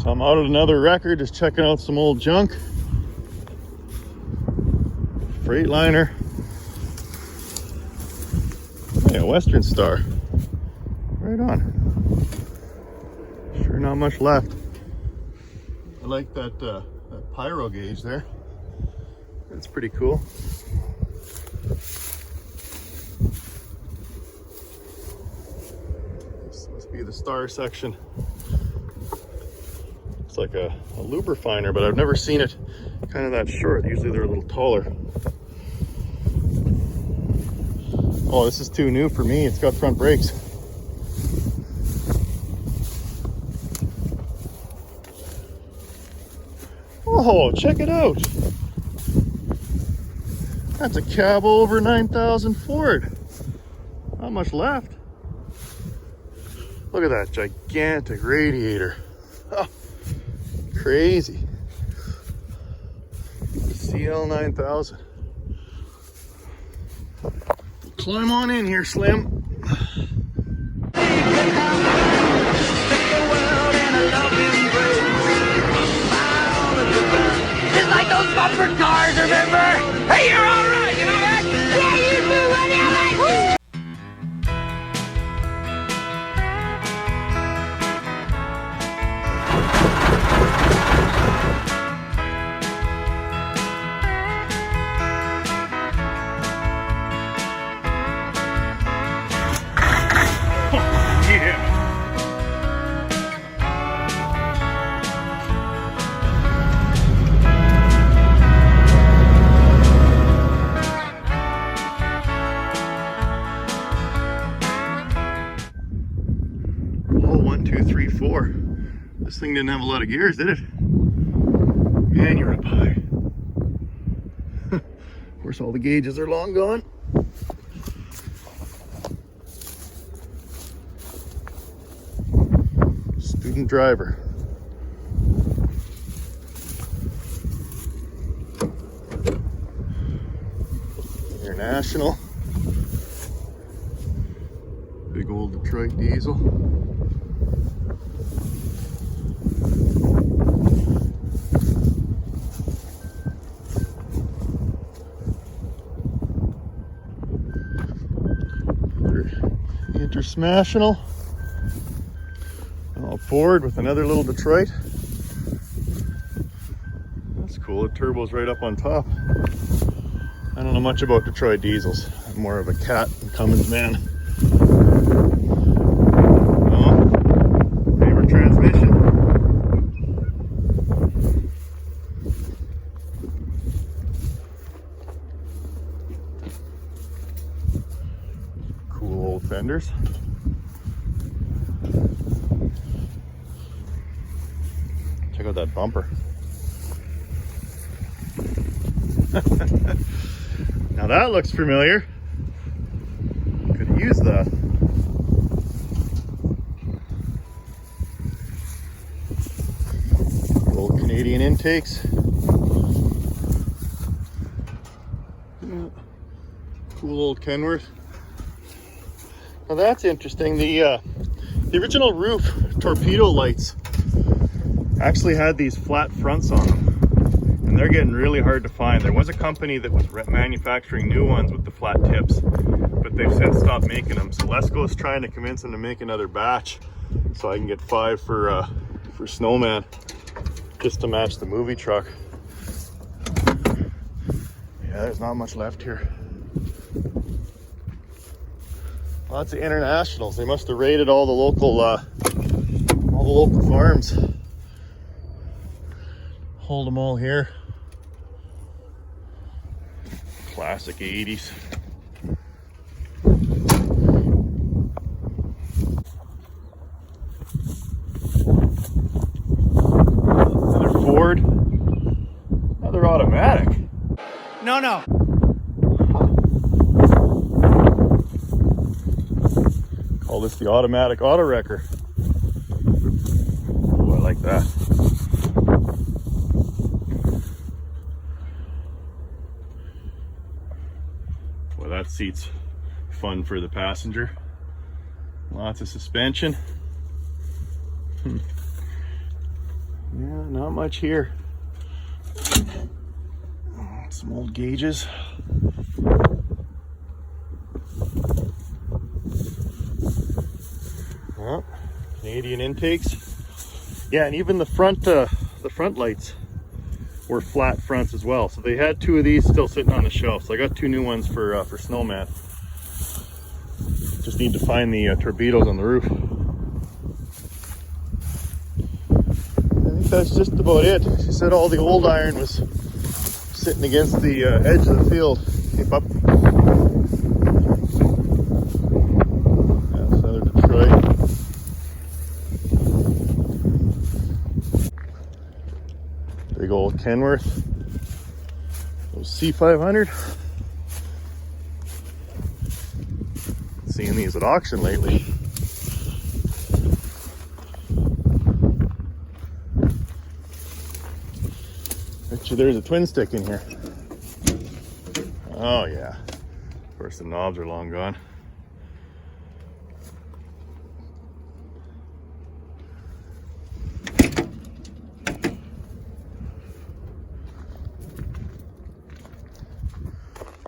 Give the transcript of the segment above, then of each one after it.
So I'm out at another record, just checking out some old junk. Freightliner. Yeah, Western Star. Right on. Sure not much left. I like that, that pyro gauge there. That's pretty cool. This must be the star section. It's like a lubrifiner, but I've never seen it kind of that short. Usually they're a little taller. Oh, this is too new for me. It's got front brakes. Oh, check it out. That's a cabover 9000 Ford. Not much left. Look at that gigantic radiator. Oh, crazy. CL 9000. Climb on in here, Slim. Just like those bumper cars, remember? Hey, you're all right, you know that? Yeah, you do, whatever. Yeah. Oh, 1, 2, 3, 4. This thing didn't have a lot of gears, did it? Man, you're up high. Of course, all the gauges are long gone. Student driver. International. Big old Detroit diesel. Intersmational. All Ford with another little Detroit. That's cool. The turbo's right up on top. I don't know much about Detroit diesels. I'm more of a Cat and Cummins man. Oh, favorite transmission. Cool old fenders. Check out that bumper. Now that looks familiar. Could use that. Old Canadian intakes. Yeah. Cool old Kenworth. Now that's interesting. The original roof torpedo lights actually had these flat fronts on them, and they're getting really hard to find. There was a company that was manufacturing new ones with the flat tips, but they've since stopped making them. So Lesko's trying to convince them to make another batch so I can get 5 for Snowman, just to match the movie truck. Yeah, there's not much left here. Lots of internationals. They must have raided all the local farms. Hold them all here. Classic 80s. Another Ford. Another automatic. No. Call this the automatic auto wrecker. Oh, I like that. Well, that seat's fun for the passenger. Lots of suspension. Yeah, not much here. Some old gauges. Oh, Canadian intakes. Yeah, and even the front lights were flat fronts as well. So they had two of these still sitting on the shelf. So I got two new ones for Snowman. Just need to find the torpedoes on the roof. I think that's just about it. She said all the old iron was sitting against the edge of the field. Keep up. That's another Detroit. Big old Kenworth. Those C500. Seeing these at auction lately. Bet you there's a twin stick in here. Oh yeah. Of course the knobs are long gone.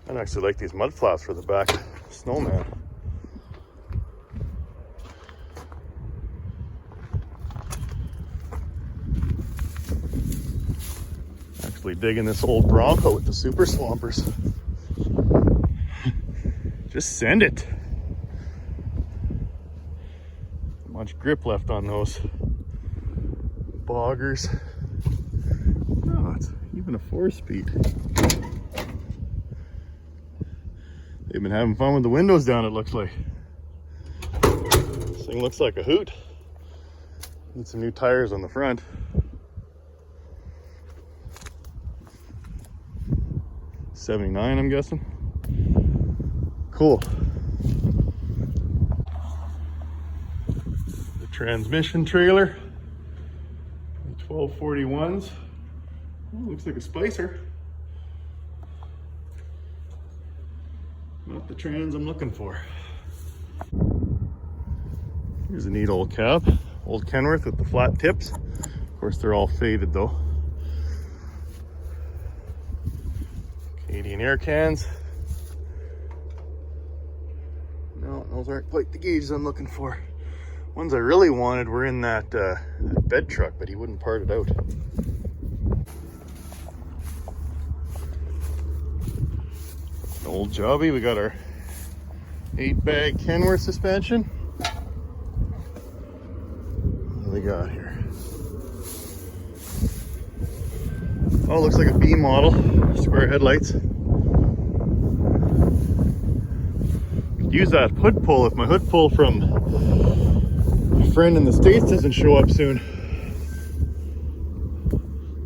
I'd actually like these mud flaps for the back Snowman. Actually digging this old Bronco with the super swampers. Just send it. Not much grip left on those boggers. Oh, it's even a 4-speed. They've been having fun with the windows down, it looks like. This thing looks like a hoot. Need some new tires on the front. '79, I'm guessing. Cool. The transmission trailer. The 1241s. Oh, looks like a Spicer. Not the trans I'm looking for. Here's a neat old cab. Old Kenworth with the flat tips. Of course, they're all faded though. Canadian air cans. No, those aren't quite the gauges I'm looking for. Ones I really wanted were in that bed truck, but he wouldn't part it out. An old jobby. We got our 8-bag Kenworth suspension. What do we got here? Oh, looks like a B model. Square headlights. Could use that hood pull if my hood pull from my friend in the States doesn't show up soon.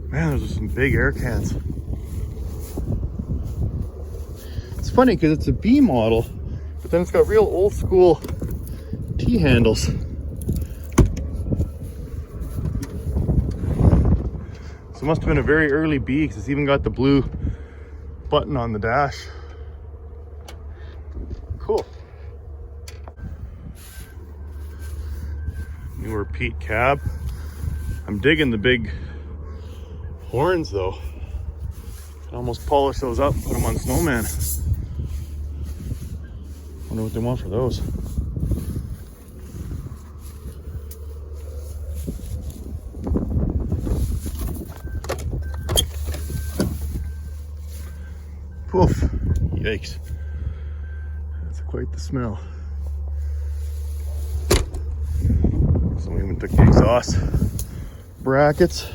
Man, those are some big air cans. It's funny because it's a B model, but then it's got real old school T-handles. So it must have been a very early B because it's even got the blue button on the dash. Cool. Newer Pete cab. I'm digging the big horns though. Can almost polish those up and put them on Snowman. Wonder what they want for those. Poof. Yikes. That's quite the smell. So we even took the exhaust brackets.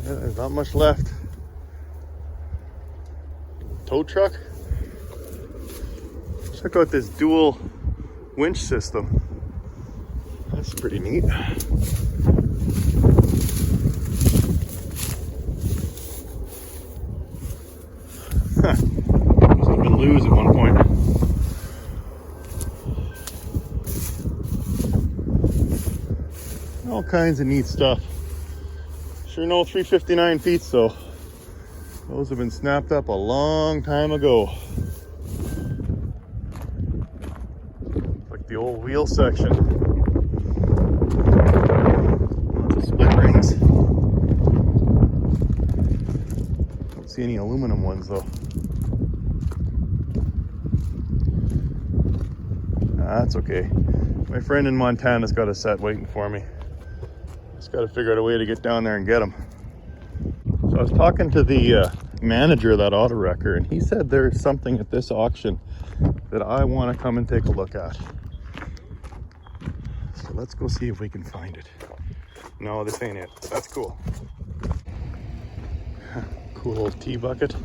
Yeah, there's not much left. Tow truck. Check out this dual winch system. That's pretty neat. Must have been loose at one point. All kinds of neat stuff. Sure no 359 feet though. Those have been snapped up a long time ago. Like the old wheel section. Lots of split rings. any aluminum ones though. That's okay. My friend in Montana's got a set waiting for me. Just got to figure out a way to get down there and get them. So I was talking to the manager of that auto wrecker, and he said there's something at this auction that I want to come and take a look at. So let's go see if we can find it. No, this ain't it. That's cool. Cool old tea bucket.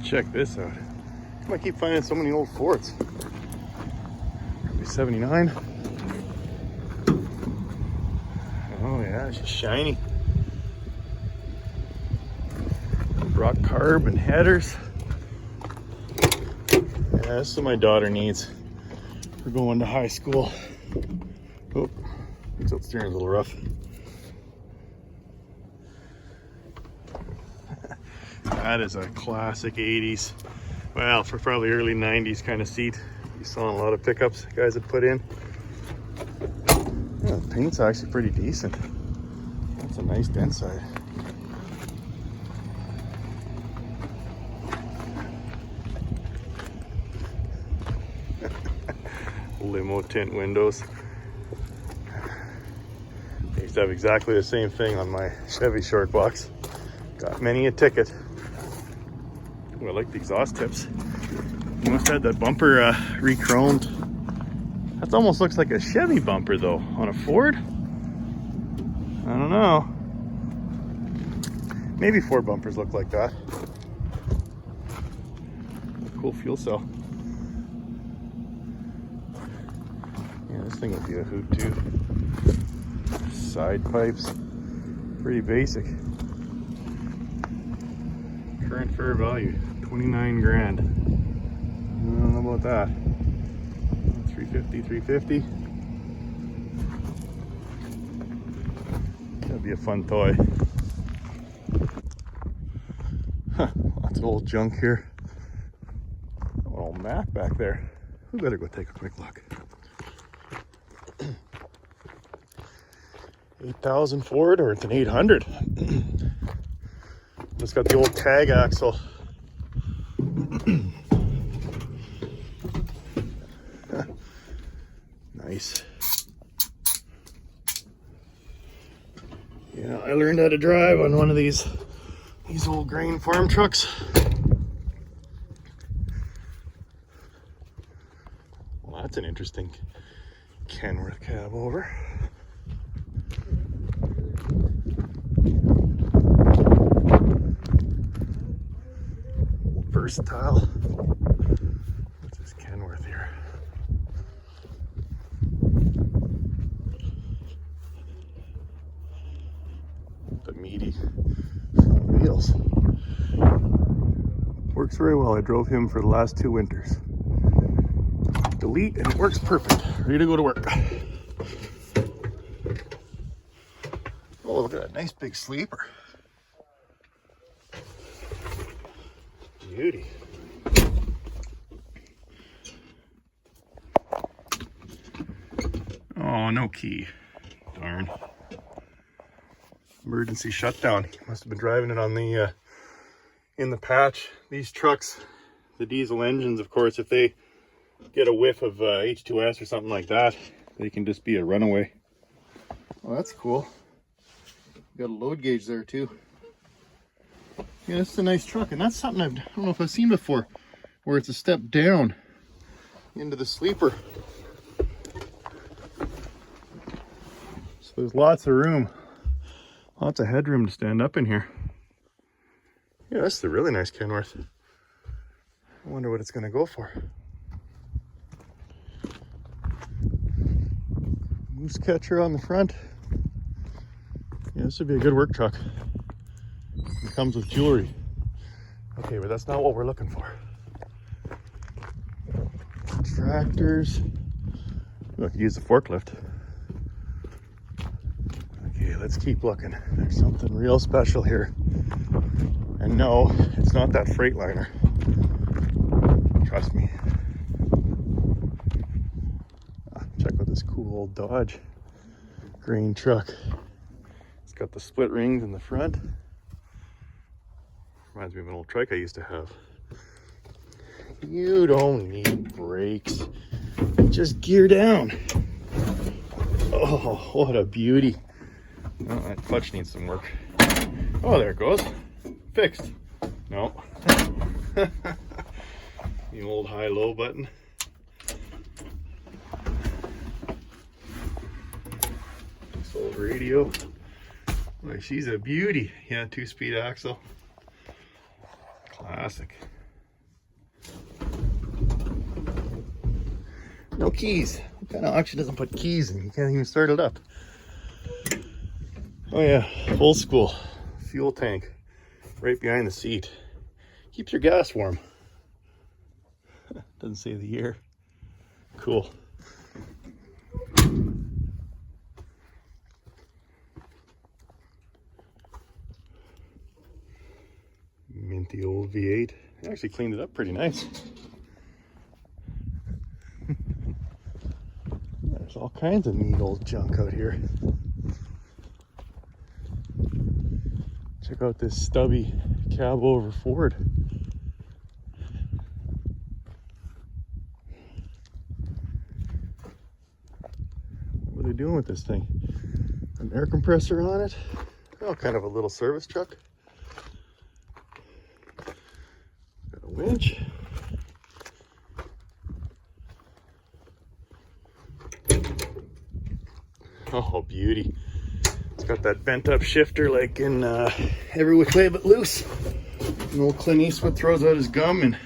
Check this out. I keep finding so many old Fords. 79. Oh yeah, it's just shiny. Rock carb and headers. Yeah, this is what my daughter needs for going to high school. Oh, tilt steering's a little rough. That is a classic 80s. Well, for probably early 90s kind of seat. You saw in a lot of pickups guys had put in. Yeah, the paint's actually pretty decent. That's a nice dent side. Limo tint windows. I used to have exactly the same thing on my Chevy short box. Got many a ticket. Ooh, I like the exhaust tips. You must have had that bumper re-chromed. That almost looks like a Chevy bumper though, on a Ford. I don't know. Maybe Ford bumpers look like that. Cool fuel cell. Yeah, this thing would be a hoot too. Side pipes. Pretty basic. Current fair value, 29 grand. I don't know about that. 350, 350. That'd be a fun toy. Huh, lots of old junk here. Old Mack back there. We better go take a quick look. 8,000 Ford, or it's an 800. It's got the old tag axle. Nice. Yeah, I learned how to drive on one of these old grain farm trucks. Well, that's an interesting Kenworth cabover. Versatile. What's this Kenworth here? The meaty wheels. Works very well. I drove him for the last 2 winters. Delete and it works perfect. Ready to go to work. Oh, look at that nice big sleeper. Beauty. Oh, no key. Darn. Emergency shutdown. Must have been driving it on the in the patch. These trucks, the diesel engines, of course, if they get a whiff of H2S or something like that, they can just be a runaway. Well, that's cool. Got a load gauge there too. Yeah, this is a nice truck, and that's something I don't know if I've seen before, where it's a step down into the sleeper. So there's lots of room, lots of headroom to stand up in here. Yeah, this is a really nice Kenworth. I wonder what it's going to go for. Moose catcher on the front. Yeah, this would be a good work truck. It comes with jewelry. Okay, but that's not what we're looking for. Tractors. Look, use the forklift. Okay, let's keep looking. There's something real special here. And no, it's not that Freightliner. Trust me. Check out this cool old Dodge grain truck. It's got the split rings in the front. Reminds me of an old trike I used to have. You don't need brakes. Just gear down. Oh, what a beauty. Oh, that clutch needs some work. Oh, there it goes. Fixed. No. The old high-low button. This old radio. Boy, she's a beauty. Yeah, 2-speed axle. Classic. No keys. What kind of auction doesn't put keys in? You can't even start it up. Oh yeah, old school. Fuel tank right behind the seat. Keeps your gas warm. Doesn't say the year. Cool. Minty old V8. I actually cleaned it up pretty nice. There's all kinds of neat old junk out here. Check out this stubby cabover Ford. What are they doing with this thing? An air compressor on it? Oh, kind of a little service truck. Got a winch. Oh, beauty. It's got that bent up shifter like in Every Which Way But Loose. And old Clint Eastwood throws out his gum in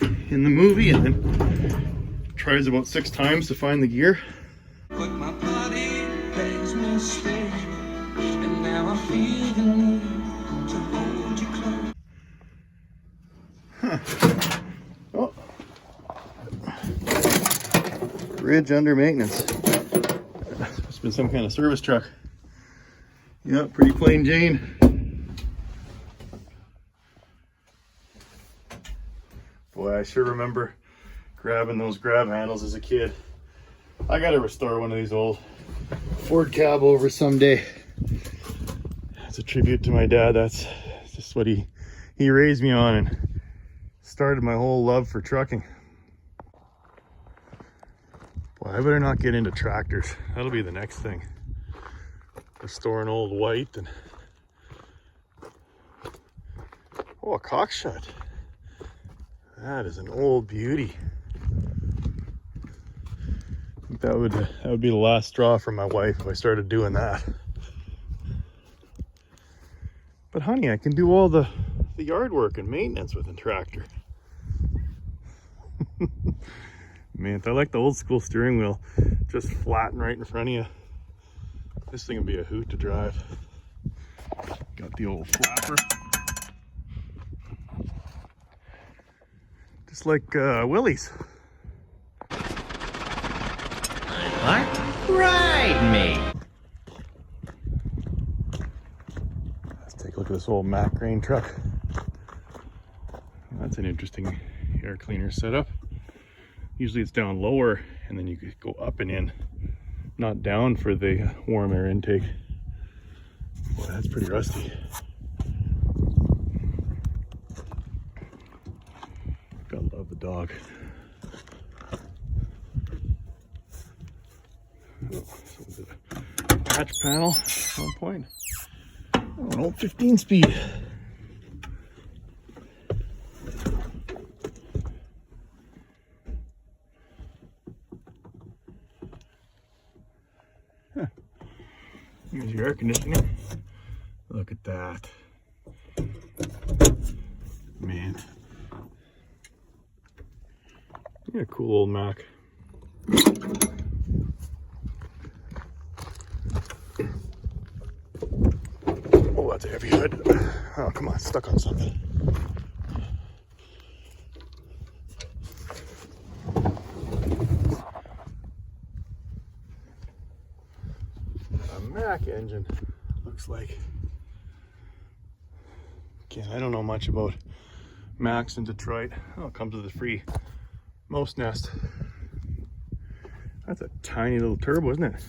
the movie and then tries about 6 times to find the gear. But my body begs me stay, and now I feel the need to hold you close. Huh. Oh. Bridge under maintenance. It's been some kind of service truck. Yeah, pretty plain Jane. Boy, I sure remember grabbing those grab handles as a kid. I gotta restore one of these old Ford cabovers someday. It's a tribute to my dad. That's just what he raised me on and started my whole love for trucking. Boy, I better not get into tractors. That'll be the next thing. Restore an old white and oh, a cock shut. That is an old beauty. I think that would be the last straw for my wife if I started doing that. But honey, I can do all the yard work and maintenance with a tractor. Man, I like the old school steering wheel, just flat and right in front of you. This thing would be a hoot to drive. Got the old flapper. Just like Willie's. What? Ride me! Let's take a look at this old Mack grain truck. That's an interesting air cleaner setup. Usually it's down lower and then you could go up and in. Not down for the warm air intake. Boy, that's pretty rusty. Gotta love the dog. Oh, so was it a patch panel at one point? Oh, an old 15-speed. Here's your air conditioning. Look at that. Man. Yeah, cool old Mack. Oh, that's a heavy hood. Oh, come on, stuck on something. Mack engine looks like. Again, I don't know much about Macks in Detroit. Oh, it comes with a free most nest. That's a tiny little turbo, isn't it?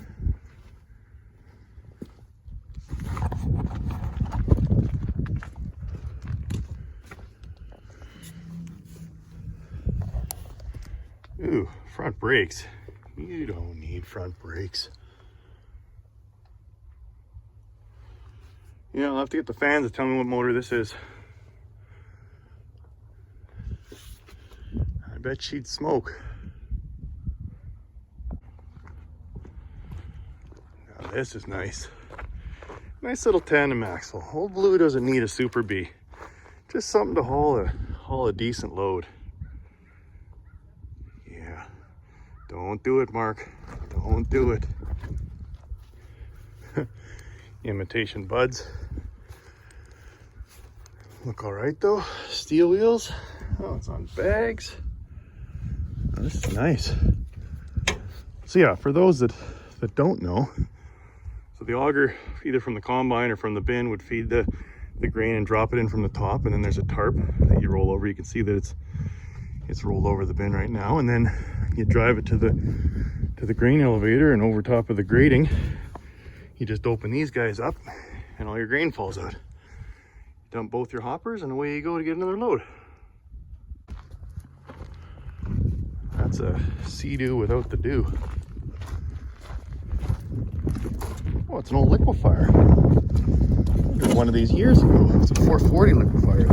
brakes. You don't need front brakes. Yeah, I'll have to get the fans to tell me what motor this is. I bet she'd smoke. Now this is nice. Nice little tandem axle. Old Blue doesn't need a Super B. Just something to haul a decent load. Yeah. Don't do it, Mark. Don't do it. Imitation buds. Look all right though. Steel wheels. Oh, it's on bags. Oh, this is nice. So yeah, for those that don't know, so the auger, either from the combine or from the bin, would feed the grain and drop it in from the top, and then there's a tarp that you roll over. You can see that it's rolled over the bin right now, and then you drive it to the grain elevator, and over top of the grating, you just open these guys up, and all your grain falls out. Dump both your hoppers, and away you go to get another load. That's a Sea-Doo without the do. Oh, it's an old liquefier. There's one of these years ago. It's a 440 liquefier,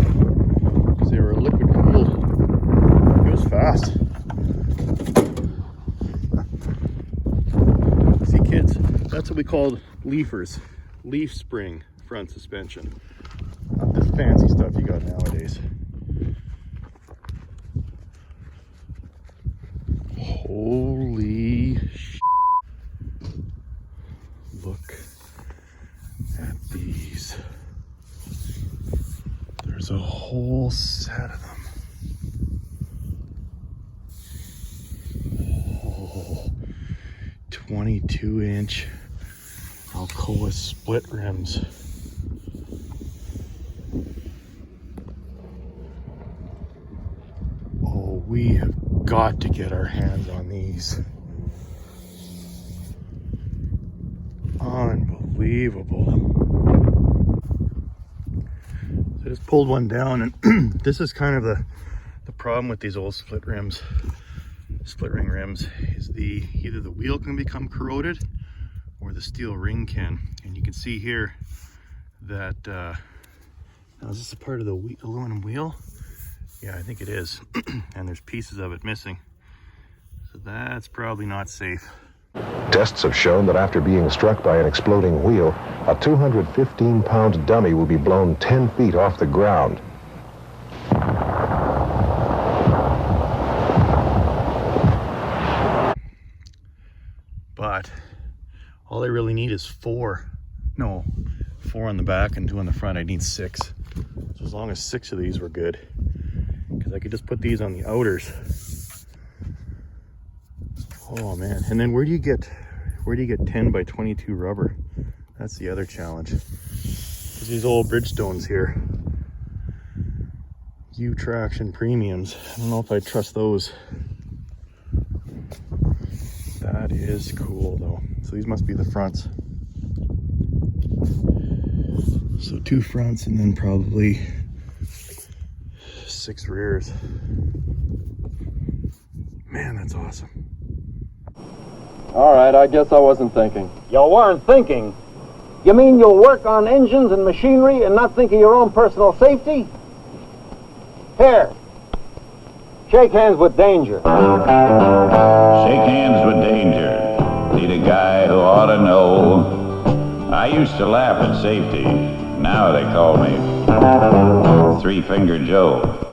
because they were liquid cooled. It was fast. See, kids, that's what we called leafers. Leaf spring front suspension. Not this fancy stuff you got nowadays. Holy shit. Look at these. There's a whole set of them. Oh, 22-inch Alcoa split rims. Oh, we have got to get our hands on these. Unbelievable. So I just pulled one down, and this is kind of the problem with these old split ring rims, is either the wheel can become corroded or the steel ring can. And you can see here that now is this a part of the aluminum wheel? Yeah, I think it is. And there's pieces of it missing, so that's probably not safe. Tests have shown that after being struck by an exploding wheel, a 215-pound dummy will be blown 10 feet off the ground. But all I really need is four on the back and 2 on the front. I need 6. So as long as 6 of these were good, because I could just put these on the outers. Oh man, and then where do you get 10 by 22 rubber? That's the other challenge. There's these old Bridgestones here, U-Traction Premiums. I don't know if I trust those. That is cool though. So these must be the fronts. So 2 fronts and then probably 6 rears. Man, that's awesome. All right, I guess I wasn't thinking. You weren't thinking? You mean you'll work on engines and machinery and not think of your own personal safety? Here, shake hands with danger. Shake hands with danger. Need a guy who ought to know. I used to laugh at safety. Now they call me Three-Finger Joe.